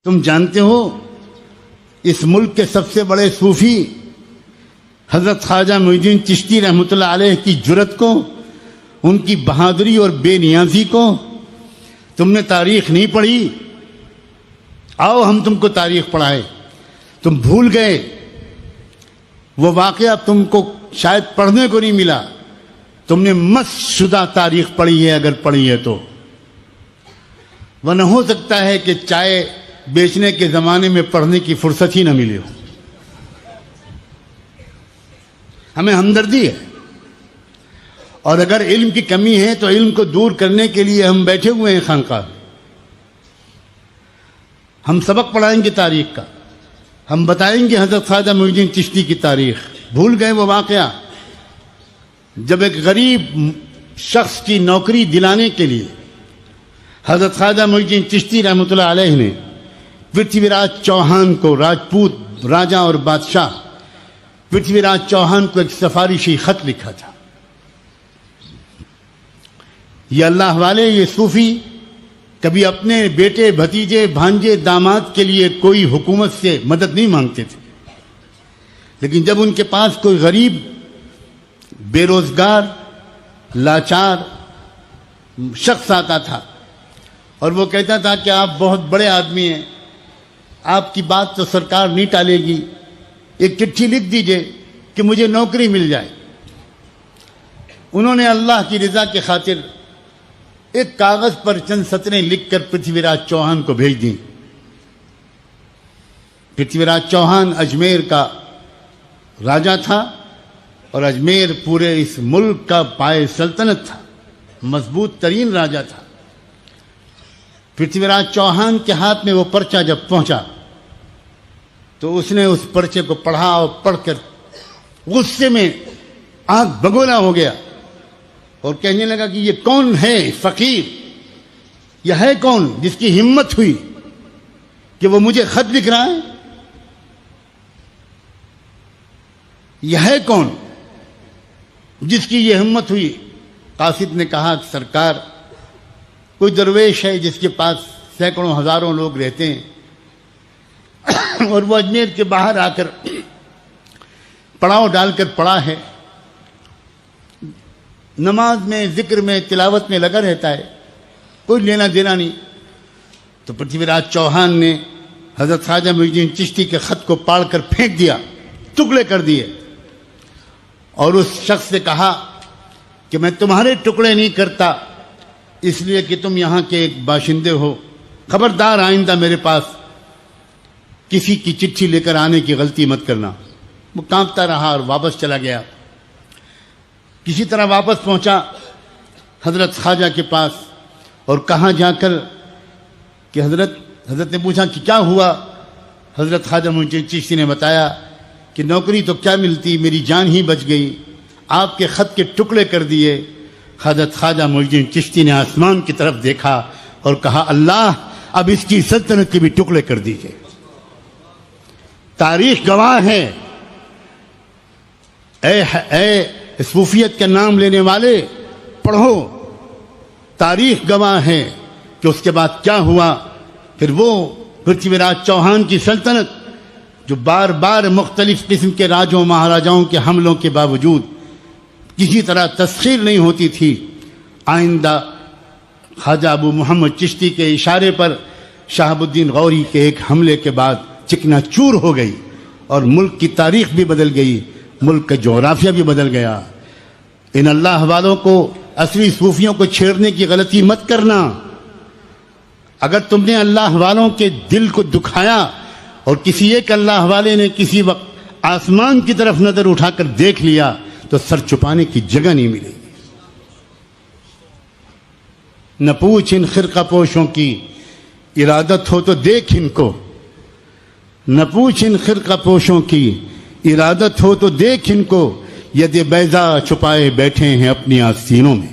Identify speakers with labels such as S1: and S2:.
S1: تم جانتے ہو اس ملک کے سب سے بڑے صوفی حضرت خواجہ معین الدین چشتی رحمۃ اللہ علیہ کی جرأت کو، ان کی بہادری اور بے نیازی کو تم نے تاریخ نہیں پڑھی؟ آؤ ہم تم کو تاریخ پڑھائے۔ تم بھول گئے وہ واقعہ، تم کو شاید پڑھنے کو نہیں ملا۔ تم نے مس شدہ تاریخ پڑھی ہے اگر پڑھی ہے تو، ورنہ ہو سکتا ہے کہ چائے بیچنے کے زمانے میں پڑھنے کی فرصت ہی نہ ملی ہو۔ ہمیں ہمدردی ہے، اور اگر علم کی کمی ہے تو علم کو دور کرنے کے لیے ہم بیٹھے ہوئے ہیں خانقاہ میں۔ ہم سبق پڑھائیں گے تاریخ کا، ہم بتائیں گے حضرت خواجہ معین الدین چشتی کی تاریخ۔ بھول گئے وہ واقعہ جب ایک غریب شخص کی نوکری دلانے کے لیے حضرت خواجہ معین الدین چشتی رحمۃ اللہ علیہ نے پرتھوی راج چوہان کو، راجپوت راجا اور بادشاہ پرتھوی راج چوہان کو ایک سفارشی خط لکھا تھا۔ یہ اللہ والے، یہ صوفی کبھی اپنے بیٹے، بھتیجے، بھانجے، داماد کے لیے کوئی حکومت سے مدد نہیں مانگتے تھے، لیکن جب ان کے پاس کوئی غریب، بے روزگار، لاچار شخص آتا تھا اور وہ کہتا تھا کہ آپ بہت بڑے آدمی ہیں، آپ کی بات تو سرکار نہیں ٹالے گی، ایک چٹھی لکھ دیجئے کہ مجھے نوکری مل جائے۔ انہوں نے اللہ کی رضا کی خاطر ایک کاغذ پر چند سطریں لکھ کر پرتھوی راج چوہان کو بھیج دیں۔ پرتھوی راج چوہان اجمیر کا راجا تھا، اور اجمیر پورے اس ملک کا پائے سلطنت تھا، مضبوط ترین راجا تھا۔ پرتھوی راج چوہان کے ہاتھ میں وہ پرچہ جب پہنچا تو اس نے اس پرچے کو پڑھا، اور پڑھ کر غصے میں آنکھ بگولا ہو گیا اور کہنے لگا کہ یہ کون ہے فقیر، یہ ہے کون جس کی ہمت ہوئی کہ وہ مجھے خط لکھ رہا ہے؟ یہ ہے کون جس کی یہ ہمت ہوئی؟ قاصد نے کہا کہ سرکار، کوئی درویش ہے جس کے پاس سینکڑوں ہزاروں لوگ رہتے ہیں، اور وہ اجمیر کے باہر آ کر پڑاؤ ڈال کر پڑا ہے، نماز میں، ذکر میں، تلاوت میں لگا رہتا ہے، کوئی لینا دینا نہیں۔ تو پرتھوی راج چوہان نے حضرت خواجہ معین الدین چشتی کے خط کو پاڑ کر پھینک دیا، ٹکڑے کر دیے، اور اس شخص سے کہا کہ میں تمہارے ٹکڑے نہیں کرتا اس لیے کہ تم یہاں کے ایک باشندے ہو، خبردار آئندہ میرے پاس کسی کی چٹھی لے کر آنے کی غلطی مت کرنا۔ وہ کانپتا رہا اور واپس چلا گیا۔ کسی طرح واپس پہنچا حضرت خواجہ کے پاس، اور کہاں جا کر کہ حضرت نے پوچھا کہ کیا ہوا؟ حضرت خواجہ معین الدین چشتی نے بتایا کہ نوکری تو کیا ملتی، میری جان ہی بچ گئی، آپ کے خط کے ٹکڑے کر دیے۔ حضرت خواجہ معین الدین چشتی نے آسمان کی طرف دیکھا اور کہا، اللہ اب اس کی سلطنت کے بھی ٹکڑے کر دیجئے۔ تاریخ گواہ ہے، اے صوفیت کا نام لینے والے، پڑھو، تاریخ گواہ ہے کہ اس کے بعد کیا ہوا۔ پھر وہ پرتھوی راج چوہان کی سلطنت جو بار بار مختلف قسم کے راجوں مہاراجاؤں کے حملوں کے باوجود کسی طرح تسخیر نہیں ہوتی تھی، آئندہ خواجہ ابو محمد چشتی کے اشارے پر شہاب الدین غوری کے ایک حملے کے بعد چکنا چور ہو گئی، اور ملک کی تاریخ بھی بدل گئی، ملک کا جغرافیہ بھی بدل گیا۔ ان اللہ والوں کو، اصلی صوفیوں کو چھیڑنے کی غلطی مت کرنا۔ اگر تم نے اللہ والوں کے دل کو دکھایا اور کسی ایک اللہ والے نے کسی وقت آسمان کی طرف نظر اٹھا کر دیکھ لیا تو سر چھپانے کی جگہ نہیں ملے گی۔ نہ پوچھ ان خرقہ پوشوں کی، ارادت ہو تو دیکھ ان کو، نہ پوچھ ان خرقہ پوشوں کی، ارادت ہو تو دیکھ ان کو، ید بیضا چھپائے بیٹھے ہیں اپنی آستینوں میں۔